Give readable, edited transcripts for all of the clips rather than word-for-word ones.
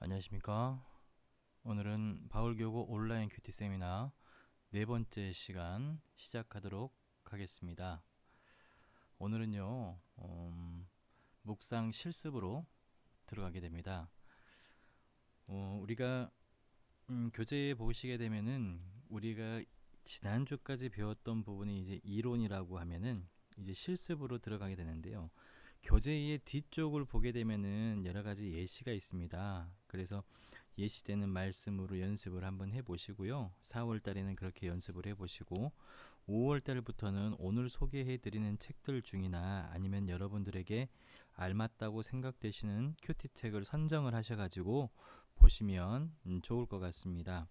안녕하십니까. 오늘은 바울교고 온라인 큐티 세미나 네 번째 시간 시작하도록 하겠습니다. 오늘은요, 묵상 실습으로 들어가게 됩니다. 우리가 교재에 보시게 되면은 우리가 지난주까지 배웠던 부분이 이제 이론이라고 하면은 이제 실습으로 들어가게 되는데요. 교재의 뒤쪽을 보게 되면은 여러 가지 예시가 있습니다. 그래서 예시되는 말씀으로 연습을 한번 해보시고요. 4월 달에는 그렇게 연습을 해보시고 5월 달부터는 오늘 소개해드리는 책들 중이나 아니면 여러분들에게 알맞다고 생각되시는 큐티 책을 선정을 하셔가지고 보시면 좋을 것 같습니다.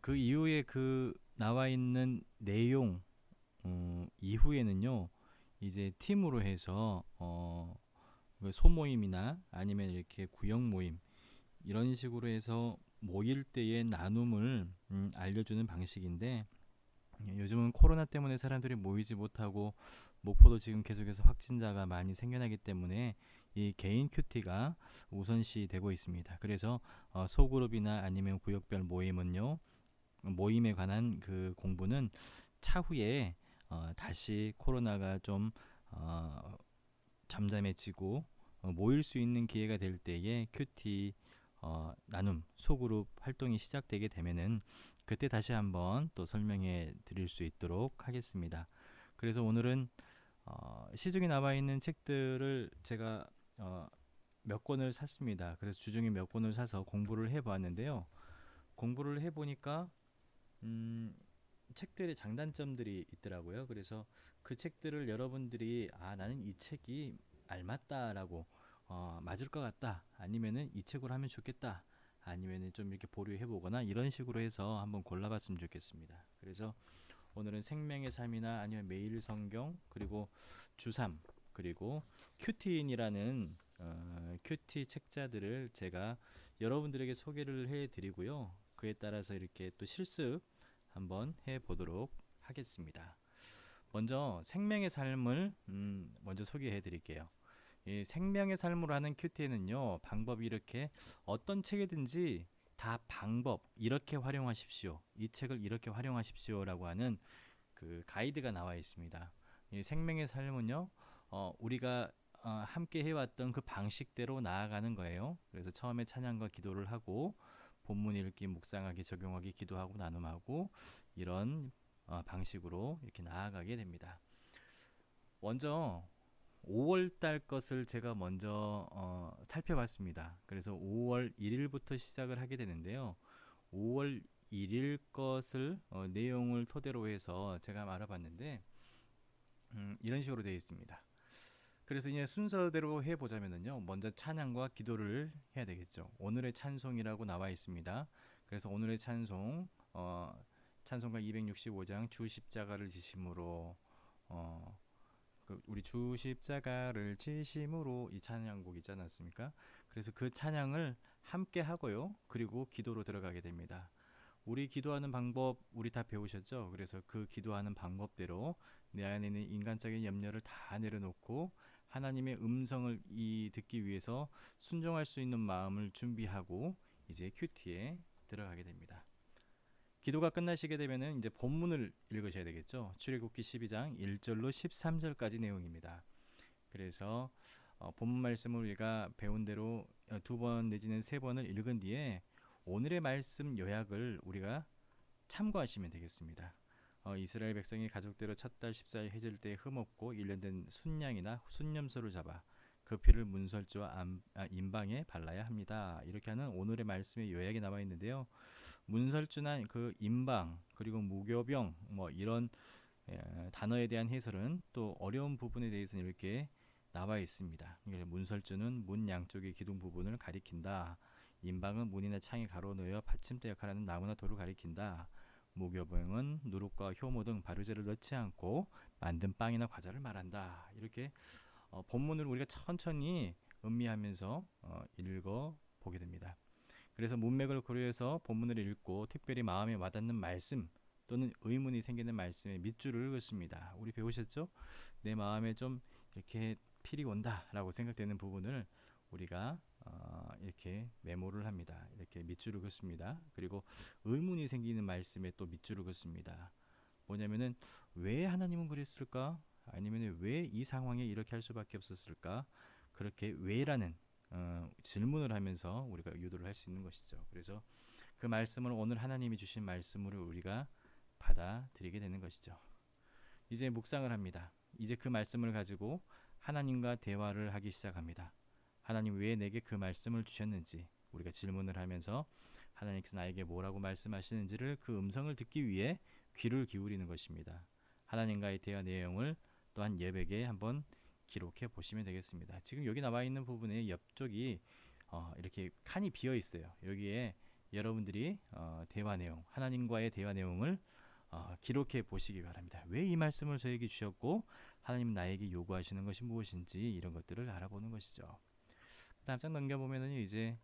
그 이후에 그 나와 있는 내용 이후에는요. 이제 팀으로 해서 그 소모임이나 아니면 이렇게 구역 모임 이런 식으로 해서 모일 때의 나눔을 알려주는 방식인데 요즘은 코로나 때문에 사람들이 모이지 못하고 목포도 지금 계속해서 확진자가 많이 생겨나기 때문에 이 개인 큐티가 우선시 되고 있습니다. 그래서 소그룹이나 아니면 구역별 모임은요, 모임에 관한 그 공부는 차후에 다시 코로나가 좀 어, 잠잠해지고 모일 수 있는 기회가 될 때에 큐티 나눔 소그룹 활동이 시작되게 되면은 그때 다시 한번 또 설명해 드릴 수 있도록 하겠습니다. 그래서 오늘은 시중에 나와 있는 책들을 제가 몇 권을 샀습니다. 그래서 주중에 몇 권을 사서 공부를 해보았는데요. 공부를 해보니까 음, 책들의 장단점들이 있더라고요. 그래서 그 책들을 여러분들이 나는 이 책이 알맞다라고 맞을 것 같다. 아니면은 이 책으로 하면 좋겠다. 아니면은 좀 이렇게 보류해 보거나 이런 식으로 해서 한번 골라봤으면 좋겠습니다. 그래서 오늘은 생명의 삶이나 아니면 매일 성경 그리고 주삼 그리고 큐티인이라는 큐티 책자들을 제가 여러분들에게 소개를 해드리고요. 그에 따라서 이렇게 또 실습 한번 해보도록 하겠습니다. 먼저 생명의 삶을 먼저 소개해 드릴게요. 이 생명의 삶으로 하는 큐티에는요, 방법이 이렇게 어떤 책이든지 다 방법 이렇게 활용하십시오. 이 책을 이렇게 활용하십시오라고 하는 그 가이드가 나와 있습니다. 이 생명의 삶은요, 우리가 함께 해왔던 그 방식대로 나아가는 거예요. 그래서 처음에 찬양과 기도를 하고 본문 읽기, 묵상하기, 적용하기, 기도하고 나눔하고 이런 방식으로 이렇게 나아가게 됩니다. 먼저 5월 달 것을 제가 먼저 살펴봤습니다. 그래서 5월 1일부터 시작을 하게 되는데요. 5월 1일 것을 내용을 토대로 해서 제가 알아봤는데 이런 식으로 되어 있습니다. 그래서 이제 순서대로 해보자면요. 먼저 찬양과 기도를 해야 되겠죠. 오늘의 찬송이라고 나와 있습니다. 그래서 오늘의 찬송, 찬송가 265장 주 십자가를 지심으로 우리 주 십자가를 지심으로 이 찬양곡 있지 않았습니까? 그래서 그 찬양을 함께 하고요. 그리고 기도로 들어가게 됩니다. 우리 기도하는 방법 우리 다 배우셨죠? 그래서 그 기도하는 방법대로 내 안에 있는 인간적인 염려를 다 내려놓고 하나님의 음성을 듣기 위해서 순종할 수 있는 마음을 준비하고 이제 큐티에 들어가게 됩니다. 기도가 끝나시게 되면은 이제 본문을 읽으셔야 되겠죠. 출애굽기 12장 1절로 13절까지 내용입니다. 그래서 본문 말씀을 우리가 배운 대로 두 번 내지는 세 번을 읽은 뒤에 오늘의 말씀 요약을 우리가 참고하시면 되겠습니다. 이스라엘 백성이 가족대로 첫 달 14일 해질 때 흠없고 1년 된 순양이나 순념소를 잡아 그 피를 문설주와 임방에 발라야 합니다. 이렇게 하는 오늘의 말씀의 요약이 나와 있는데요. 문설주나 그 임방 그리고 무교병 뭐 이런 단어에 대한 해설은 또 어려운 부분에 대해서는 이렇게 나와 있습니다. 문설주는 문 양쪽의 기둥 부분을 가리킨다. 임방은 문이나 창에 가로놓여 받침대 역할하는 나무나 돌을 가리킨다. 무교병은 누룩과 효모 등 발효제를 넣지 않고 만든 빵이나 과자를 말한다. 이렇게 본문을 우리가 천천히 음미하면서 읽어 보게 됩니다. 그래서 문맥을 고려해서 본문을 읽고 특별히 마음에 와닿는 말씀 또는 의문이 생기는 말씀의 밑줄을 긋습니다. 우리 배우셨죠? 내 마음에 좀 이렇게 필이 온다라고 생각되는 부분을 우리가 이렇게 이렇게 메모를 합니다. 이렇게 밑줄을 긋습니다. 그리고 의문이 생기는 말씀에 또 밑줄을 긋습니다. 뭐냐면은 왜 하나님은 그랬을까? 아니면 왜 이 상황에 이렇게 할 수밖에 없었을까? 그렇게 왜라는 질문을 하면서 우리가 유도를 할 수 있는 것이죠. 그래서 그 말씀을 오늘 하나님이 주신 말씀으로 우리가 받아들이게 되는 것이죠. 이제 묵상을 합니다. 이제 그 말씀을 가지고 하나님과 대화를 하기 시작합니다. 하나님 왜 내게 그 말씀을 주셨는지 우리가 질문을 하면서 하나님께서 나에게 뭐라고 말씀하시는지를 그 음성을 듣기 위해 귀를 기울이는 것입니다. 하나님과의 대화 내용을 또한 예배에 한번 기록해 보시면 되겠습니다. 지금 여기 나와 있는 부분의 옆쪽이 이렇게 칸이 비어 있어요. 여기에 여러분들이 대화 내용, 하나님과의 대화 내용을 기록해 보시기 바랍니다. 왜 이 말씀을 저에게 주셨고 하나님 나에게 요구하시는 것이 무엇인지 이런 것들을 알아보는 것이죠. 다음 장 넘겨보면은 이제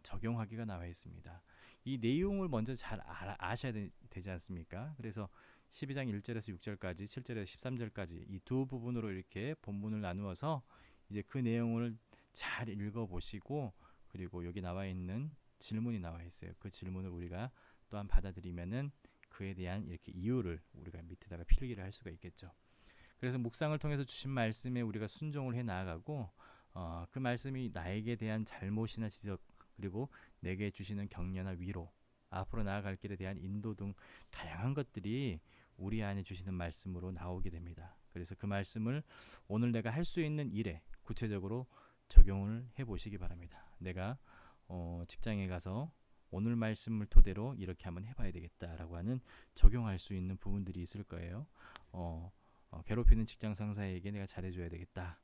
적용하기가 나와 있습니다. 이 내용을 먼저 잘 아셔야 되지 않습니까? 그래서 12장 1절에서 6절까지 7절에서 13절까지 이 두 부분으로 이렇게 본문을 나누어서 이제 그 내용을 잘 읽어보시고 그리고 여기 나와 있는 질문이 나와 있어요. 그 질문을 우리가 또한 받아들이면은 그에 대한 이렇게 이유를 우리가 밑에다가 필기를 할 수가 있겠죠. 그래서 묵상을 통해서 주신 말씀에 우리가 순종을 해 나아가고 그 말씀이 나에게 대한 잘못이나 지적 그리고 내게 주시는 격려나 위로 앞으로 나아갈 길에 대한 인도 등 다양한 것들이 우리 안에 주시는 말씀으로 나오게 됩니다. 그래서 그 말씀을 오늘 내가 할 수 있는 일에 구체적으로 적용을 해보시기 바랍니다. 내가 직장에 가서 오늘 말씀을 토대로 이렇게 한번 해봐야 되겠다라고 하는 적용할 수 있는 부분들이 있을 거예요. 괴롭히는 직장 상사에게 내가 잘해줘야 되겠다.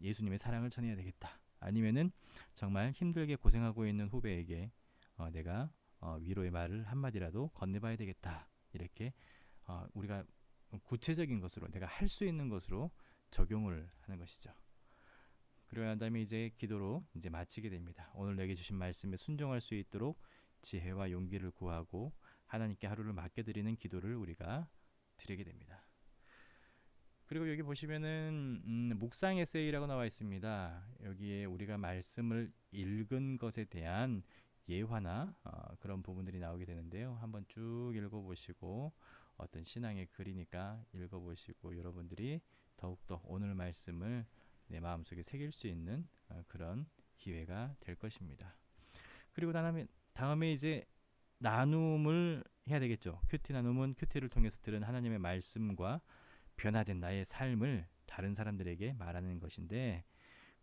예수님의 사랑을 전해야 되겠다. 아니면은 정말 힘들게 고생하고 있는 후배에게 내가 위로의 말을 한마디라도 건네봐야 되겠다. 이렇게 우리가 구체적인 것으로 내가 할 수 있는 것으로 적용을 하는 것이죠. 그리고 난 다음에 이제 기도로 이제 마치게 됩니다. 오늘 내게 주신 말씀에 순종할 수 있도록 지혜와 용기를 구하고 하나님께 하루를 맡겨드리는 기도를 우리가 드리게 됩니다. 그리고 여기 보시면은 묵상 에세이라고 나와 있습니다. 여기에 우리가 말씀을 읽은 것에 대한 예화나 그런 부분들이 나오게 되는데요. 한번 쭉 읽어보시고 어떤 신앙의 글이니까 읽어보시고 여러분들이 더욱더 오늘 말씀을 내 마음속에 새길 수 있는 그런 기회가 될 것입니다. 그리고 다음에 이제 나눔을 해야 되겠죠. 큐티 나눔은 큐티를 통해서 들은 하나님의 말씀과 변화된 나의 삶을 다른 사람들에게 말하는 것인데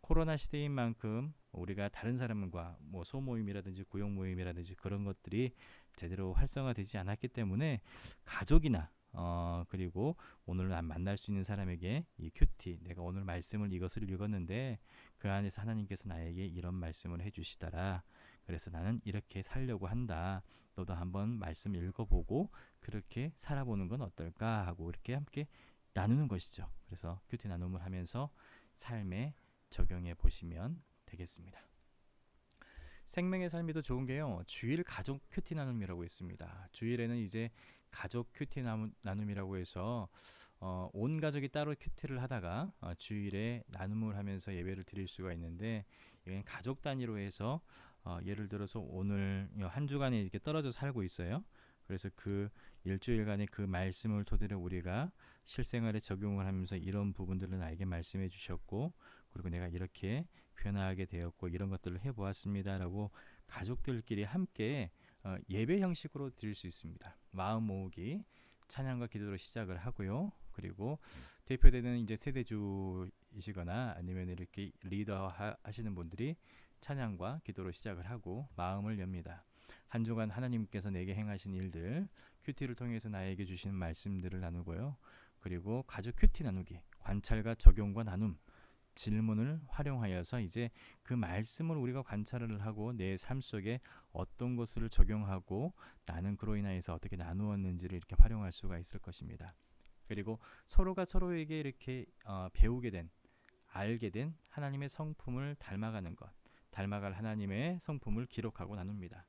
코로나 시대인 만큼 우리가 다른 사람과 뭐 소모임이라든지 구역 모임이라든지 그런 것들이 제대로 활성화되지 않았기 때문에 가족이나 그리고 오늘 만날 수 있는 사람에게 이 큐티 내가 오늘 말씀을 이것을 읽었는데 그 안에서 하나님께서 나에게 이런 말씀을 해주시더라. 그래서 나는 이렇게 살려고 한다. 너도 한번 말씀 읽어보고 그렇게 살아보는 건 어떨까 하고 이렇게 함께 나누는 것이죠. 그래서 큐티 나눔을 하면서 삶에 적용해 보시면 되겠습니다. 생명의 삶이 더 좋은 게요. 주일 가족 큐티 나눔이라고 있습니다. 주일에는 이제 가족 큐티 나눔이라고 해서 온 가족이 따로 큐티를 하다가 주일에 나눔을 하면서 예배를 드릴 수가 있는데 이건 가족 단위로 해서 예를 들어서 오늘 한 주간에 이렇게 떨어져 살고 있어요. 그래서 그 일주일간의 그 말씀을 토대로 우리가 실생활에 적용을 하면서 이런 부분들을 나에게 말씀해 주셨고 그리고 내가 이렇게 변화하게 되었고 이런 것들을 해보았습니다라고 가족들끼리 함께 예배 형식으로 드릴 수 있습니다. 마음 모으기 찬양과 기도로 시작을 하고요. 그리고 대표되는 이제 세대주이시거나 아니면 이렇게 리더 하시는 분들이 찬양과 기도로 시작을 하고 마음을 엽니다. 한 주간 하나님께서 내게 행하신 일들 큐티를 통해서 나에게 주신 말씀들을 나누고요. 그리고 가족 큐티 나누기 관찰과 적용과 나눔 질문을 활용하여서 이제 그 말씀을 우리가 관찰을 하고 내 삶 속에 어떤 것을 적용하고 나는 그로 인하여서 어떻게 나누었는지를 이렇게 활용할 수가 있을 것입니다. 그리고 서로가 서로에게 이렇게 배우게 된 알게 된 하나님의 성품을 닮아가는 것 닮아갈 하나님의 성품을 기록하고 나눕니다.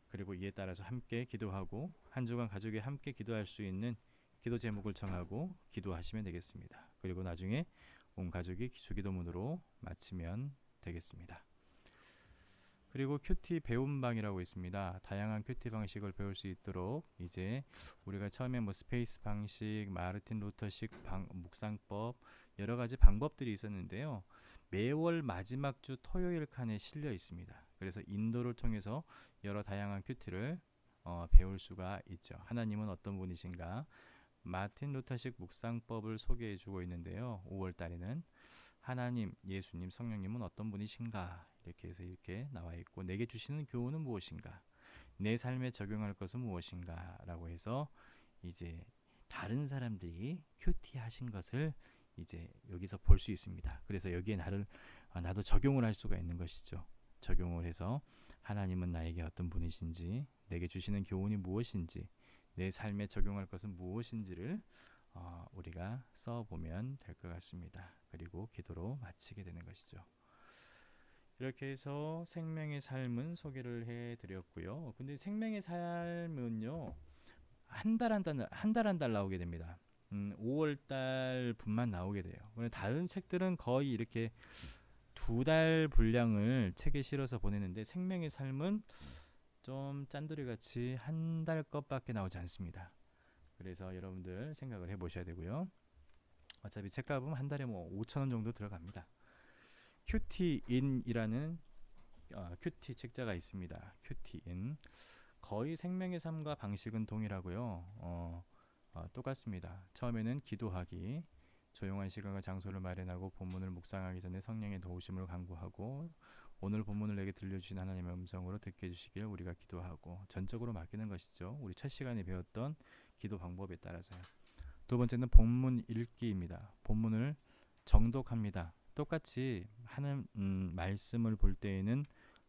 그리고 이에 따라서 함께 기도하고 한 주간 가족이 함께 기도할 수 있는 기도 제목을 정하고 기도하시면 되겠습니다. 그리고 나중에 온 가족이 주기도문으로 마치면 되겠습니다. 그리고 큐티 배움방이라고 있습니다. 다양한 큐티 방식을 배울 수 있도록 이제 우리가 처음에 뭐 스페이스 방식, 마르틴 루터식 묵상법 여러 가지 방법들이 있었는데요. 매월 마지막 주 토요일 칸에 실려 있습니다. 그래서 인도를 통해서 여러 다양한 큐티를 배울 수가 있죠. 하나님은 어떤 분이신가? 마틴 루터식 묵상법을 소개해 주고 있는데요. 5월 달에는 하나님, 예수님, 성령님은 어떤 분이신가? 이렇게 해서 이렇게 나와 있고, 내게 주시는 교훈은 무엇인가? 내 삶에 적용할 것은 무엇인가? 라고 해서 이제 다른 사람들이 큐티하신 것을 이제 여기서 볼 수 있습니다. 그래서 여기에 나도 적용을 할 수가 있는 것이죠. 적용을 해서 하나님은 나에게 어떤 분이신지, 내게 주시는 교훈이 무엇인지, 내 삶에 적용할 것은 무엇인지를 우리가 써보면 될 것 같습니다. 그리고 기도로 마치게 되는 것이죠. 이렇게 해서 생명의 삶은 소개를 해드렸고요. 근데 생명의 삶은요, 한 달 한 달 나오게 됩니다. 5월 달분만 나오게 돼요. 다른 책들은 거의 이렇게 2달 분량을 책에 실어서 보내는데 생명의 삶은 좀 짠돌이 같이 한 달 것밖에 나오지 않습니다. 그래서 여러분들 생각을 해보셔야 되고요. 어차피 책값은 한 달에 뭐 5,000원 정도 들어갑니다. 큐티인이라는 큐티 책자가 있습니다. 큐티인 거의 생명의 삶과 방식은 동일하고요. 똑같습니다. 처음에는 기도하기, 조용한 시간과 장소를 마련하고 본문을 묵상하기 전에 성령의 도우심을 간구하고 오늘 본문을 내게 들려주신 하나님의 음성으로 듣게 해주시길 우리가 기도하고 전적으로 맡기는 것이죠. 우리 첫 시간에 배웠던 기도 방법에 따라서요. 두 번째는 본문 읽기입니다. 본문을 정독합니다. 똑같이 하는 말씀을 볼 때에는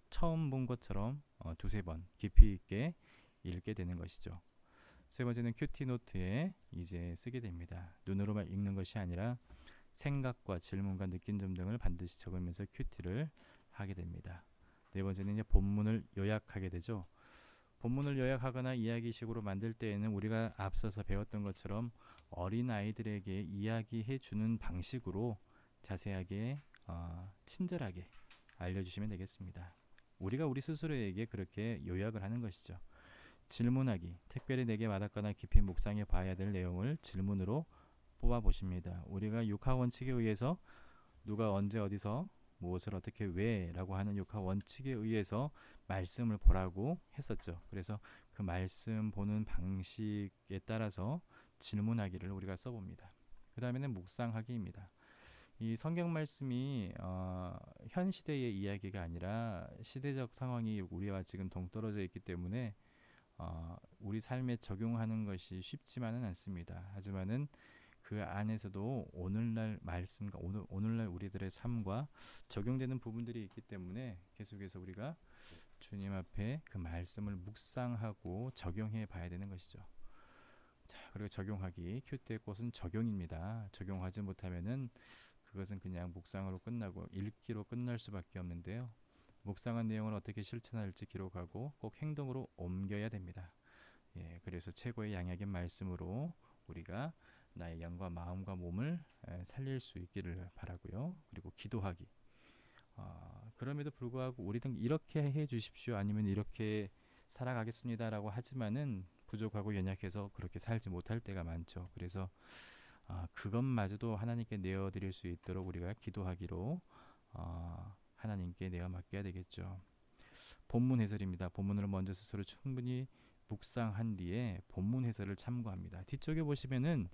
처음 본 것처럼 두세 번 깊이 있게 읽게 되는 것이죠. 세 번째는 큐티 노트에 이제 쓰게 됩니다. 눈으로만 읽는 것이 아니라 생각과 질문과 느낀 점 등을 반드시 적으면서 큐티를 하게 됩니다. 네 번째는 이제 본문을 요약하게 되죠. 본문을 요약하거나 이야기식으로 만들 때에는 우리가 앞서서 배웠던 것처럼 어린 아이들에게 이야기해 주는 방식으로 자세하게 친절하게 알려주시면 되겠습니다. 우리가 우리 스스로에게 그렇게 요약을 하는 것이죠. 질문하기, 특별히 내게 와닿거나 깊이 묵상해 봐야 될 내용을 질문으로 뽑아보십니다. 우리가 육하 원칙에 의해서 누가 언제 어디서 무엇을 어떻게 왜 라고 하는 육하 원칙에 의해서 말씀을 보라고 했었죠. 그래서 그 말씀 보는 방식에 따라서 질문하기를 우리가 써봅니다. 그 다음에는 묵상하기입니다. 이 성경 말씀이 현 시대의 이야기가 아니라 시대적 상황이 우리와 지금 동떨어져 있기 때문에 우리 삶에 적용하는 것이 쉽지만은 않습니다. 하지만은 그 안에서도 오늘날 말씀과 오늘날 우리들의 삶과 적용되는 부분들이 있기 때문에 계속해서 우리가 주님 앞에 그 말씀을 묵상하고 적용해 봐야 되는 것이죠. 자, 그리고 적용하기, 큐티의 꽃은 적용입니다. 적용하지 못하면은 그것은 그냥 묵상으로 끝나고 읽기로 끝날 수밖에 없는데요. 묵상한 내용을 어떻게 실천할지 기록하고 꼭 행동으로 옮겨야 됩니다. 그래서 최고의 양약인 말씀으로 우리가 나의 영과 마음과 몸을 살릴 수 있기를 바라고요. 그리고 기도하기. 그럼에도 불구하고 우리는 이렇게 해 주십시오. 아니면 이렇게 살아가겠습니다라고 하지만은 부족하고 연약해서 그렇게 살지 못할 때가 많죠. 그래서 그것마저도 하나님께 내어드릴 수 있도록 우리가 기도하기로 하나님께 내어 맡겨야 되겠죠. 본문 해설입니다. 본문을 먼저 스스로 충분히 묵상한 뒤에 본문 해설을 참고합니다. 뒤쪽에 보시면은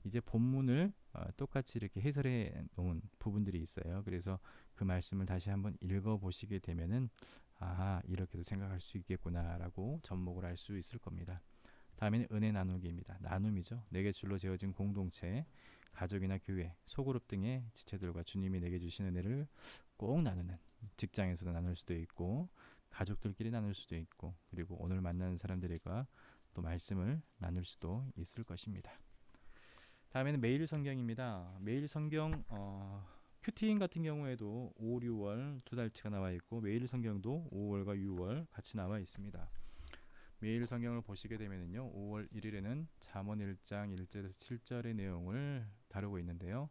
이제 본문을 똑같이 이렇게 해설해 놓은 부분들이 있어요. 그래서 그 말씀을 다시 한번 읽어 보시게 되면은 이렇게도 생각할 수 있겠구나라고 접목을 할 수 있을 겁니다. 다음에는 은혜 나누기입니다. 나눔이죠. 내게 줄로 재어진 공동체, 가족이나 교회, 소그룹 등의 지체들과 주님이 내게 주신 은혜를 꼭 나누는, 직장에서도 나눌 수도 있고 가족들끼리 나눌 수도 있고 그리고 오늘 만나는 사람들과 또 말씀을 나눌 수도 있을 것입니다. 다음에는 매일 성경입니다. 매일 성경 큐티인 같은 경우에도 5, 6월 두 달치가 나와 있고 매일 성경도 5월과 6월 같이 나와 있습니다. 매일 성경을 보시게 되면요, 5월 1일에는 잠언 1장 1절에서 7절의 내용을 다루고 있는데요.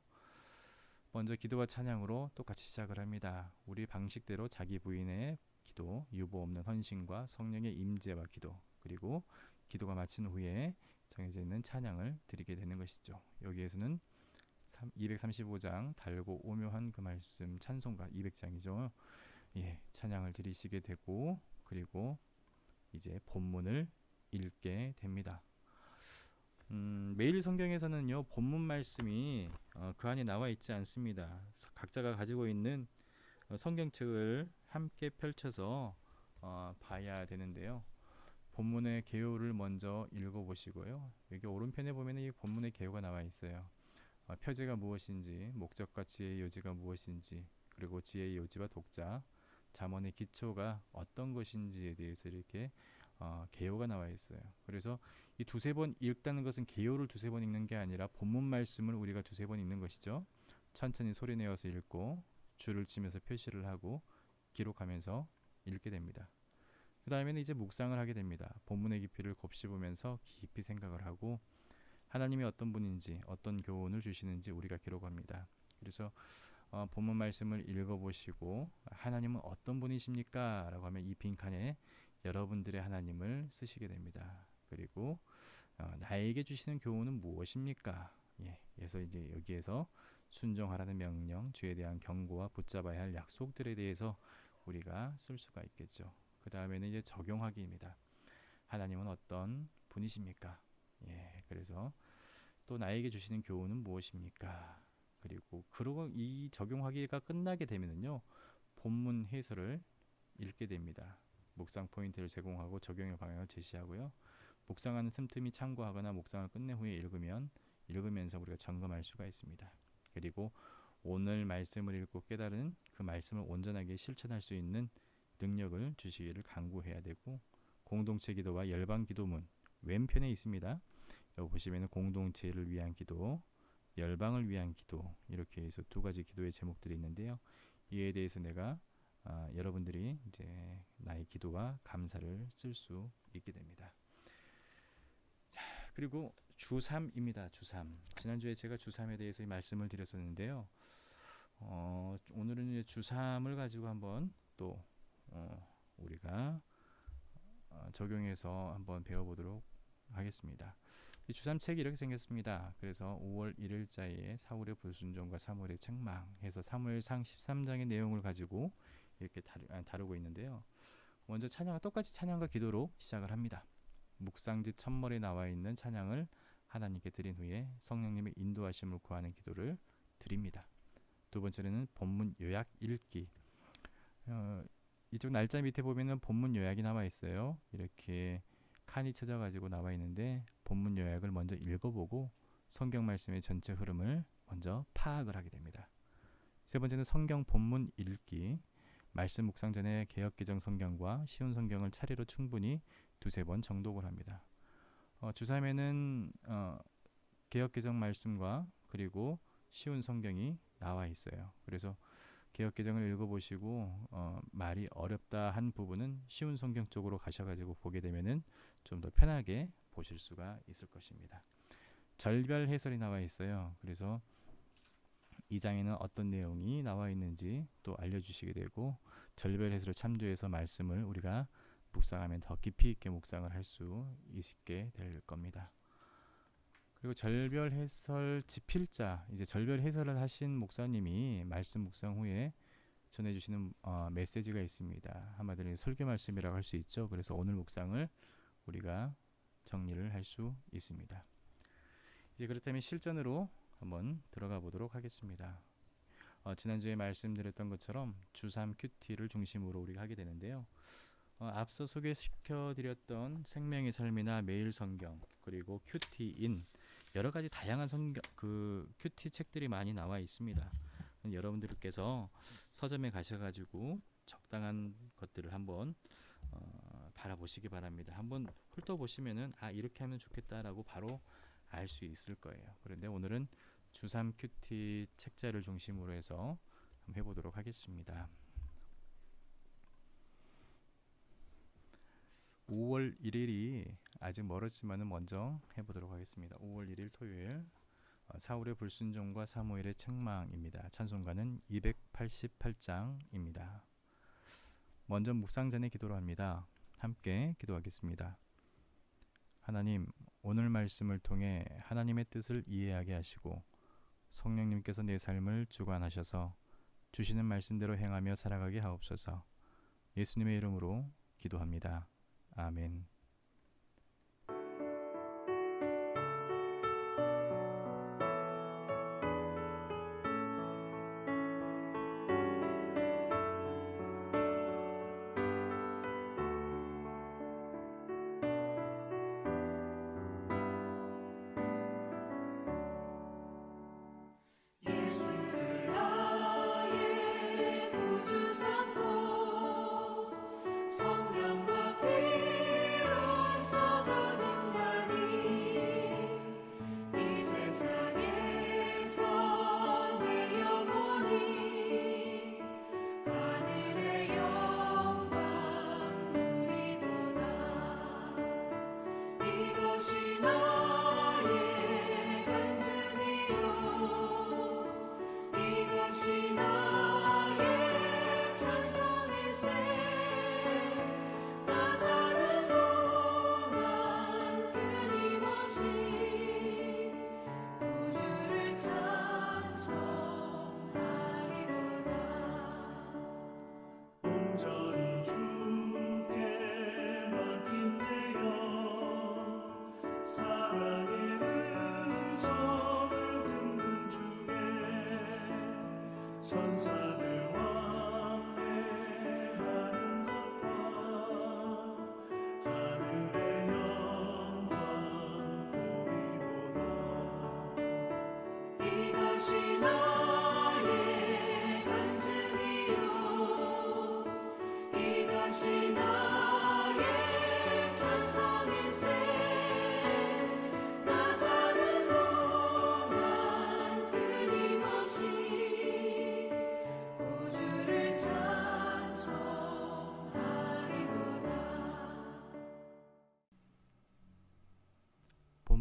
먼저 기도와 찬양으로 똑같이 시작을 합니다. 우리 방식대로 자기 부인의 기도, 유보 없는 헌신과 성령의 임재와 기도, 그리고 기도가 마친 후에 정해져 있는 찬양을 드리게 되는 것이죠. 여기에서는 235장 달고 오묘한 그 말씀 찬송가 200장이죠. 예, 찬양을 드리시게 되고, 그리고 이제 본문을 읽게 됩니다. 매일 성경에서는요, 본문 말씀이 그 안에 나와 있지 않습니다. 각자가 가지고 있는 성경책을 함께 펼쳐서 봐야 되는데요. 본문의 개요를 먼저 읽어보시고요. 여기 오른편에 보면 이 본문의 개요가 나와 있어요. 표제가 무엇인지, 목적과 지혜의 요지가 무엇인지, 그리고 지혜의 요지와 독자, 잠언의 기초가 어떤 것인지에 대해서 이렇게 개요가 나와 있어요. 그래서 이 두세 번 읽다는 것은 개요를 두세 번 읽는 게 아니라 본문 말씀을 우리가 두세 번 읽는 것이죠. 천천히 소리내어서 읽고 줄을 치면서 표시를 하고 기록하면서 읽게 됩니다. 그 다음에는 이제 묵상을 하게 됩니다. 본문의 깊이를 곱씹으면서 깊이 생각을 하고 하나님이 어떤 분인지, 어떤 교훈을 주시는지 우리가 기록합니다. 그래서 본문 말씀을 읽어보시고 하나님은 어떤 분이십니까? 라고 하면 이 빈칸에 여러분들의 하나님을 쓰시게 됩니다. 그리고 나에게 주시는 교훈은 무엇입니까? 예, 그래서 이제 여기에서 순종하라는 명령, 주에 대한 경고와 붙잡아야 할 약속들에 대해서 우리가 쓸 수가 있겠죠. 그 다음에는 이제 적용하기입니다. 하나님은 어떤 분이십니까? 예, 그래서 또 나에게 주시는 교훈은 무엇입니까? 그리고 이 적용하기가 끝나게 되면은요, 본문 해설을 읽게 됩니다. 묵상 포인트를 제공하고 적용의 방향을 제시하고요. 묵상하는 틈틈이 참고하거나 묵상을 끝낸 후에 읽으면서 우리가 점검할 수가 있습니다. 그리고 오늘 말씀을 읽고 깨달은 그 말씀을 온전하게 실천할 수 있는 능력을 주시기를 간구해야 되고, 공동체 기도와 열방 기도문 왼편에 있습니다. 여기 보시면 공동체를 위한 기도, 열방을 위한 기도, 이렇게 해서 두 가지 기도의 제목들이 있는데요. 이에 대해서 내가 여러분들이 이제 나의 기도와 감사를 쓸 수 있게 됩니다. 자, 그리고 주3입니다. 주3. 지난주에 제가 주3에 대해서 말씀을 드렸었는데요. 오늘은 이제 주3을 가지고 한번 또 우리가 적용해서 한번 배워보도록 하겠습니다. 이 주3 책이 이렇게 생겼습니다. 그래서 5월 1일자에 사울의 불순종과 사무엘의 책망해서 사무엘상 13장의 내용을 가지고 이렇게 다루고 있는데요. 먼저 똑같이 찬양과 기도로 시작을 합니다. 묵상집 첫머리에 나와 있는 찬양을 하나님께 드린 후에 성령님의 인도하심을 구하는 기도를 드립니다. 두 번째는 본문 요약 읽기. 이쪽 날짜 밑에 보면은 본문 요약이 나와 있어요. 이렇게 칸이 쳐져가지고 나와 있는데 본문 요약을 먼저 읽어보고 성경 말씀의 전체 흐름을 먼저 파악을 하게 됩니다. 세 번째는 성경 본문 읽기. 말씀 묵상 전에 개역개정 성경과 쉬운 성경을 차례로 충분히 두세 번 정독을 합니다. 주3에는 개역개정 말씀과 그리고 쉬운 성경이 나와 있어요. 그래서 개역개정을 읽어보시고 말이 어렵다 한 부분은 쉬운 성경 쪽으로 가셔가지고 보게 되면은 좀 더 편하게 보실 수가 있을 것입니다. 절별 해설이 나와 있어요. 그래서 이 장에는 어떤 내용이 나와 있는지 또 알려주시게 되고, 절별 해설을 참조해서 말씀을 우리가 묵상하면 더 깊이 있게 묵상을 할 수 있게 될 겁니다. 그리고 절별 해설 지필자, 이제 절별 해설을 하신 목사님이 말씀 묵상 후에 전해주시는 메시지가 있습니다. 한마디로 설교 말씀이라고 할 수 있죠. 그래서 오늘 묵상을 우리가 정리를 할 수 있습니다. 이제 그렇다면 실전으로 한번 들어가 보도록 하겠습니다. 지난주에 말씀드렸던 것처럼 주3 큐티를 중심으로 우리가 하게 되는데요. 앞서 소개시켜드렸던 생명의 삶이나 매일 성경, 그리고 큐티인 여러 가지 다양한 큐티 책들이 많이 나와 있습니다. 여러분들께서 서점에 가셔가지고 적당한 것들을 한번 바라보시기 바랍니다. 한번 훑어보시면은 이렇게 하면 좋겠다라고 바로 알 수 있을 거예요. 그런데 오늘은 주3 큐티 책자를 중심으로 해서 한번 해보도록 하겠습니다. 5월 1일이 아직 멀었지만 먼저 해보도록 하겠습니다. 5월 1일 토요일, 사울의 불순종과 사무엘의 책망입니다. 찬송가는 288장입니다. 먼저 묵상 전에 기도를 합니다. 함께 기도하겠습니다. 하나님, 오늘 말씀을 통해 하나님의 뜻을 이해하게 하시고 성령님께서 내 삶을 주관하셔서 주시는 말씀대로 행하며 살아가게 하옵소서. 예수님의 이름으로 기도합니다. 아멘.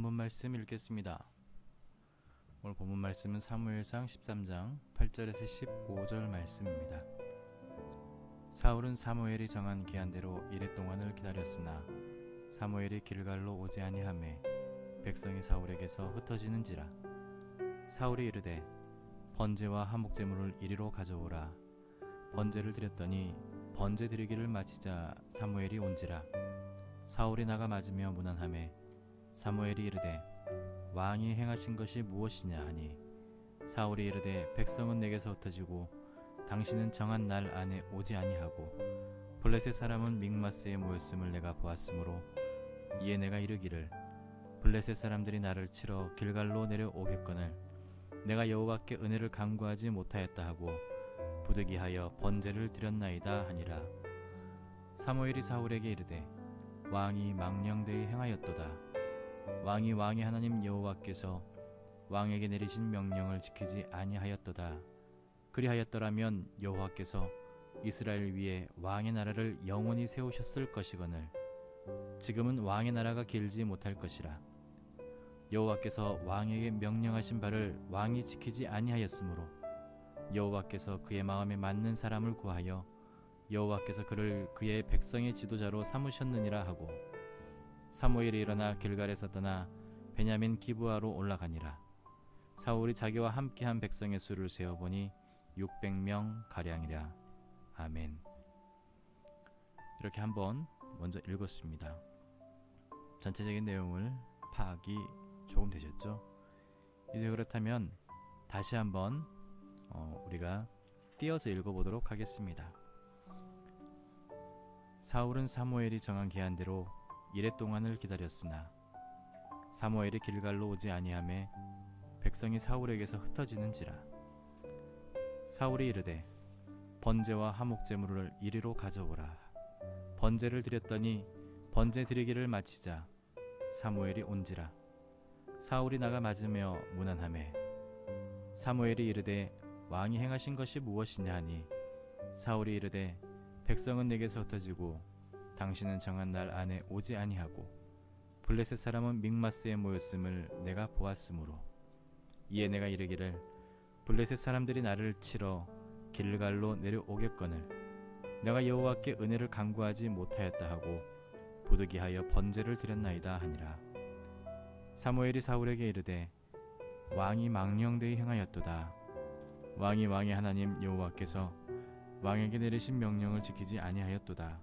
본문 말씀 읽겠습니다. 오늘 본문 말씀은 사무엘상 13장 8절에서 15절 말씀입니다. 사울은 사무엘이 정한 기한대로 이레 동안을 기다렸으나 사무엘이 길갈로 오지 아니하매 백성이 사울에게서 흩어지는지라. 사울이 이르되 번제와 화목제물을 이리로 가져오라. 번제를 드렸더니 번제 드리기를 마치자 사무엘이 온지라. 사울이 나가 맞으며 문안하매 사무엘이 이르되 왕이 행하신 것이 무엇이냐 하니 사울이 이르되 백성은 내게서 흩어지고 당신은 정한 날 안에 오지 아니하고 블레셋 사람은 믹마스에 모였음을 내가 보았으므로 이에 내가 이르기를 블레셋 사람들이 나를 치러 길갈로 내려오겠거늘 내가 여호와께 은혜를 간구하지 못하였다 하고 부득이하여 번제를 드렸나이다 하니라. 사무엘이 사울에게 이르되 왕이 망령되이 행하였도다. 왕이 왕의 하나님 여호와께서 왕에게 내리신 명령을 지키지 아니하였도다. 그리하였더라면 여호와께서 이스라엘 위에 왕의 나라를 영원히 세우셨을 것이거늘 지금은 왕의 나라가 길지 못할 것이라. 여호와께서 왕에게 명령하신 바를 왕이 지키지 아니하였으므로 여호와께서 그의 마음에 맞는 사람을 구하여 여호와께서 그를 그의 백성의 지도자로 삼으셨느니라 하고 사무엘이 일어나 길갈에서 떠나 베냐민 기브아로 올라가니라. 사울이 자기와 함께한 백성의 수를 세어보니 600명 가량이라. 아멘. 이렇게 한번 먼저 읽었습니다. 전체적인 내용을 파악이 조금 되셨죠? 이제 그렇다면 다시 한번 우리가 띄어서 읽어보도록 하겠습니다. 사울은 사무엘이 정한 기한대로 이레 동안을 기다렸으나 사무엘이 길갈로 오지 아니하매 백성이 사울에게서 흩어지는지라. 사울이 이르되 번제와 화목제물을 이리로 가져오라. 번제를 드렸더니 번제 드리기를 마치자 사무엘이 온지라. 사울이 나가 맞으며 문안하매 사무엘이 이르되 왕이 행하신 것이 무엇이냐 하니 사울이 이르되 백성은 내게서 흩어지고 당신은 정한 날 안에 오지 아니하고 블레셋 사람은 믹마스에 모였음을 내가 보았으므로 이에 내가 이르기를 블레셋 사람들이 나를 치러 길갈로 내려오겠거늘 내가 여호와께 은혜를 간구하지 못하였다 하고 부득이하여 번제를 드렸나이다 하니라. 사무엘이 사울에게 이르되 왕이 망령되이 행하였도다. 왕이 왕의 하나님 여호와께서 왕에게 내리신 명령을 지키지 아니하였도다.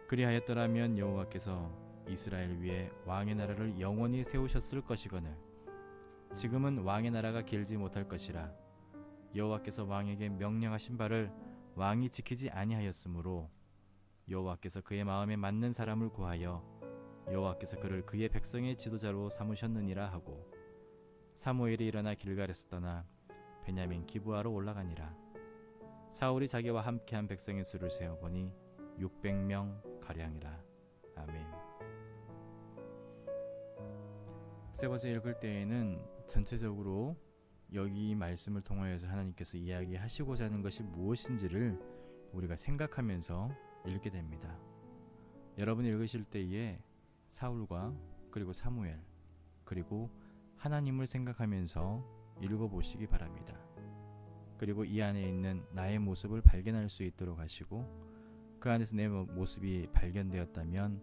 그리하였더라면 여호와께서 이스라엘 위에 왕의 나라를 영원히 세우셨을 것이거늘 지금은 왕의 나라가 길지 못할 것이라. 여호와께서 왕에게 명령하신 바를 왕이 지키지 아니하였으므로 여호와께서 그의 마음에 맞는 사람을 구하여 여호와께서 그를 그의 백성의 지도자로 삼으셨느니라 하고 사무엘이 일어나 길갈에서 떠나 베냐민 기브아로 올라가니라. 사울이 자기와 함께한 백성의 수를 세어보니 600명 가량이라. 아멘. 세 번째 읽을 때에는 전체적으로 여기 말씀을 통하여서 하나님께서 이야기하시고자 하는 것이 무엇인지를 우리가 생각하면서 읽게 됩니다. 여러분이 읽으실 때에 사울과 그리고 사무엘 그리고 하나님을 생각하면서 읽어보시기 바랍니다. 그리고 이 안에 있는 나의 모습을 발견할 수 있도록 하시고 그 안에서 내 모습이 발견되었다면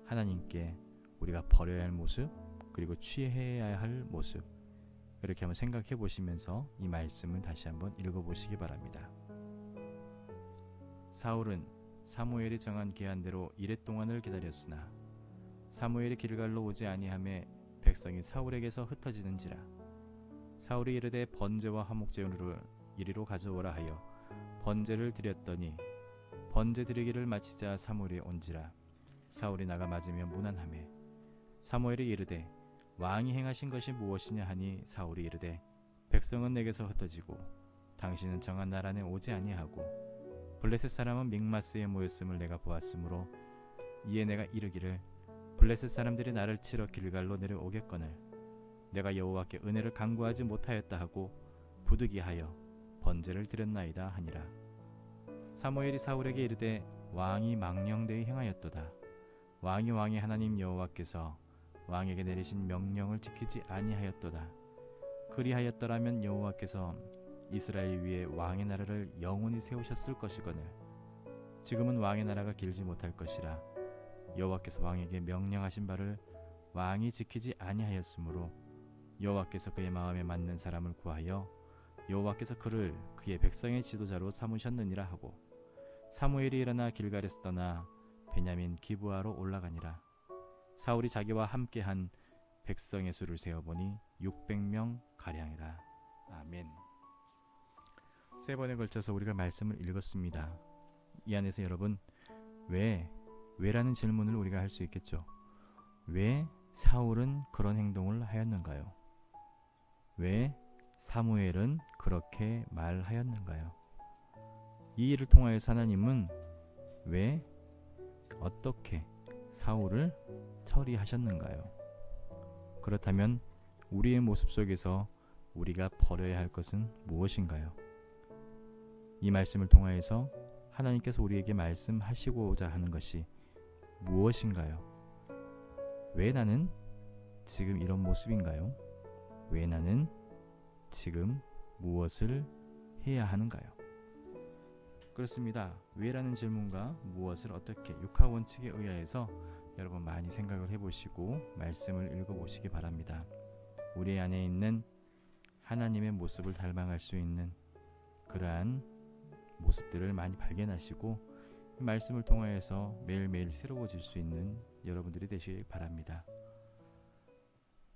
하나님께 우리가 버려야 할 모습 그리고 취해야 할 모습 이렇게 한번 생각해 보시면서 이 말씀을 다시 한번 읽어보시기 바랍니다. 사울은 사무엘이 정한 기한대로 이랫 동안을 기다렸으나 사무엘이 길갈로 오지 아니하매 백성이 사울에게서 흩어지는지라. 사울이 이르되 번제와 화목제물을 이리로 가져오라 하여 번제를 드렸더니 번제 드리기를 마치자 사무엘이 온지라. 사울이 나가 맞으며 무난하매 사무엘이 이르되 왕이 행하신 것이 무엇이냐 하니 사울이 이르되 백성은 내게서 흩어지고 당신은 정한 날 안에 오지 아니하고 블레셋 사람은 믹마스에 모였음을 내가 보았으므로 이에 내가 이르기를 블레셋 사람들이 나를 치러 길갈로 내려오겠거늘 내가 여호와께 은혜를 간구하지 못하였다 하고 부득이하여 번제를 드렸나이다 하니라. 사무엘이 사울에게 이르되 왕이 망령되이 행하였도다. 왕이 왕의 하나님 여호와께서 왕에게 내리신 명령을 지키지 아니하였도다. 그리하였더라면 여호와께서 이스라엘 위에 왕의 나라를 영원히 세우셨을 것이거늘 지금은 왕의 나라가 길지 못할 것이라. 여호와께서 왕에게 명령하신 바를 왕이 지키지 아니하였으므로 여호와께서 그의 마음에 맞는 사람을 구하여 여호와께서 그를 그의 백성의 지도자로 삼으셨느니라 하고 사무엘이 일어나 길갈에서 떠나 베냐민 기브아로 올라가니라. 사울이 자기와 함께한 백성의 수를 세어보니 600명 가량이라. 아멘. 세 번에 걸쳐서 우리가 말씀을 읽었습니다. 이 안에서 여러분 왜라는 질문을 우리가 할 수 있겠죠. 왜 사울은 그런 행동을 하였는가요? 왜 사무엘은 그렇게 말하였는가요? 이 일을 통하여서 하나님은 왜 어떻게 사울을 처리하셨는가요? 그렇다면 우리의 모습 속에서 우리가 버려야 할 것은 무엇인가요? 이 말씀을 통하여서 하나님께서 우리에게 말씀하시고자 하는 것이 무엇인가요? 왜 나는 지금 이런 모습인가요? 왜 나는 지금 무엇을 해야 하는가요? 그렇습니다. 왜라는 질문과 무엇을 어떻게 육하원칙에 의하여서 여러분 많이 생각을 해보시고 말씀을 읽어보시기 바랍니다. 우리 안에 있는 하나님의 모습을 닮아갈 수 있는 그러한 모습들을 많이 발견하시고 말씀을 통하여서 매일매일 새로워질 수 있는 여러분들이 되시길 바랍니다.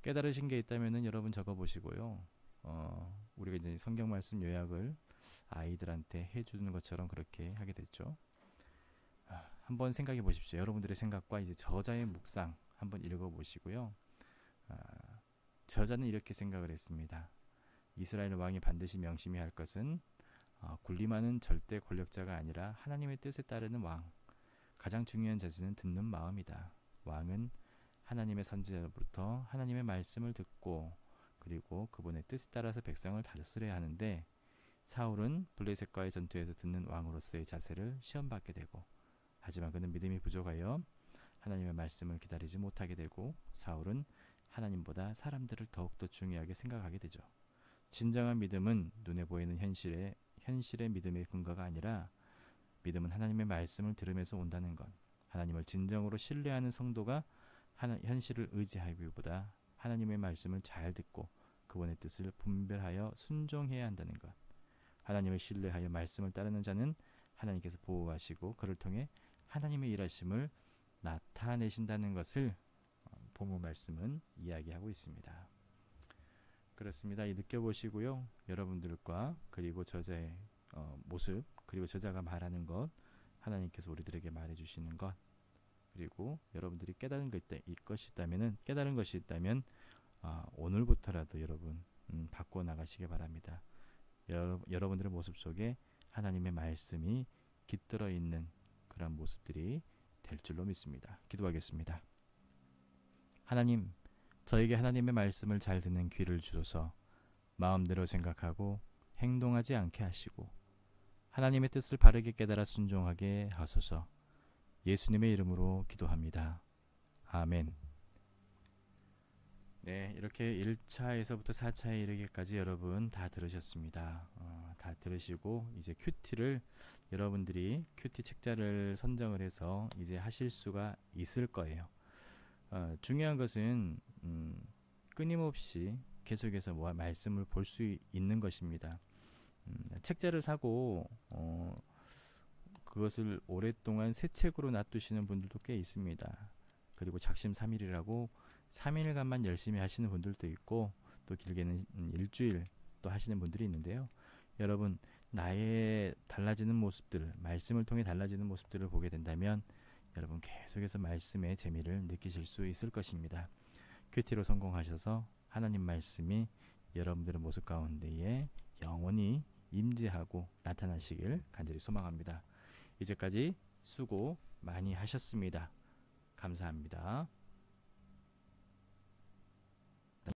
깨달으신 게 있다면 여러분 적어보시고요. 우리가 이제 성경 말씀 요약을 아이들한테 해주는 것처럼 그렇게 하게 됐죠. 한번 생각해 보십시오. 여러분들의 생각과 이제 저자의 묵상 한번 읽어보시고요. 저자는 이렇게 생각을 했습니다. 이스라엘 왕이 반드시 명심해야 할 것은 군림하는 절대 권력자가 아니라 하나님의 뜻에 따르는 왕. 가장 중요한 자세는 듣는 마음이다. 왕은 하나님의 선지자로부터 하나님의 말씀을 듣고 그리고 그분의 뜻에 따라서 백성을 다스려야 하는데 사울은 블레셋과의 전투에서 듣는 왕으로서의 자세를 시험받게 되고 하지만 그는 믿음이 부족하여 하나님의 말씀을 기다리지 못하게 되고 사울은 하나님보다 사람들을 더욱더 중요하게 생각하게 되죠. 진정한 믿음은 눈에 보이는 현실의 믿음의 근거가 아니라 믿음은 하나님의 말씀을 들으면서 온다는 것. 하나님을 진정으로 신뢰하는 성도가 현실을 의지하기보다 하나님의 말씀을 잘 듣고 그분의 뜻을 분별하여 순종해야 한다는 것. 하나님을 신뢰하여 말씀을 따르는 자는 하나님께서 보호하시고 그를 통해 하나님의 일하심을 나타내신다는 것을 본문 말씀은 이야기하고 있습니다. 그렇습니다. 느껴보시고요. 여러분들과 그리고 저자의 모습, 그리고 저자가 말하는 것, 하나님께서 우리들에게 말해주시는 것, 그리고 여러분들이 깨달은 것이 있다면 오늘부터라도 여러분 바꿔 나가시기 바랍니다. 여러분들의 모습 속에 하나님의 말씀이 깃들어 있는 그런 모습들이 될 줄로 믿습니다. 기도하겠습니다. 하나님, 저에게 하나님의 말씀을 잘 듣는 귀를 주소서. 마음대로 생각하고 행동하지 않게 하시고 하나님의 뜻을 바르게 깨달아 순종하게 하소서. 예수님의 이름으로 기도합니다. 아멘. 네, 이렇게 1차에서부터 4차에 이르기까지 여러분 다 들으셨습니다. 다 들으시고 이제 큐티를 여러분들이 큐티 책자를 선정을 해서 이제 하실 수가 있을 거예요. 중요한 것은 끊임없이 계속해서 말씀을 볼 수 있는 것입니다. 책자를 사고 그것을 오랫동안 새 책으로 놔두시는 분들도 꽤 있습니다. 그리고 작심삼일이라고 3일간만 열심히 하시는 분들도 있고 또 길게는 일주일 또 하시는 분들이 있는데요. 여러분, 나의 달라지는 모습들, 말씀을 통해 달라지는 모습들을 보게 된다면 여러분 계속해서 말씀의 재미를 느끼실 수 있을 것입니다. 큐티로 성공하셔서 하나님 말씀이 여러분들의 모습 가운데에 영원히 임재하고 나타나시길 간절히 소망합니다. 이제까지 수고 많이 하셨습니다. 감사합니다.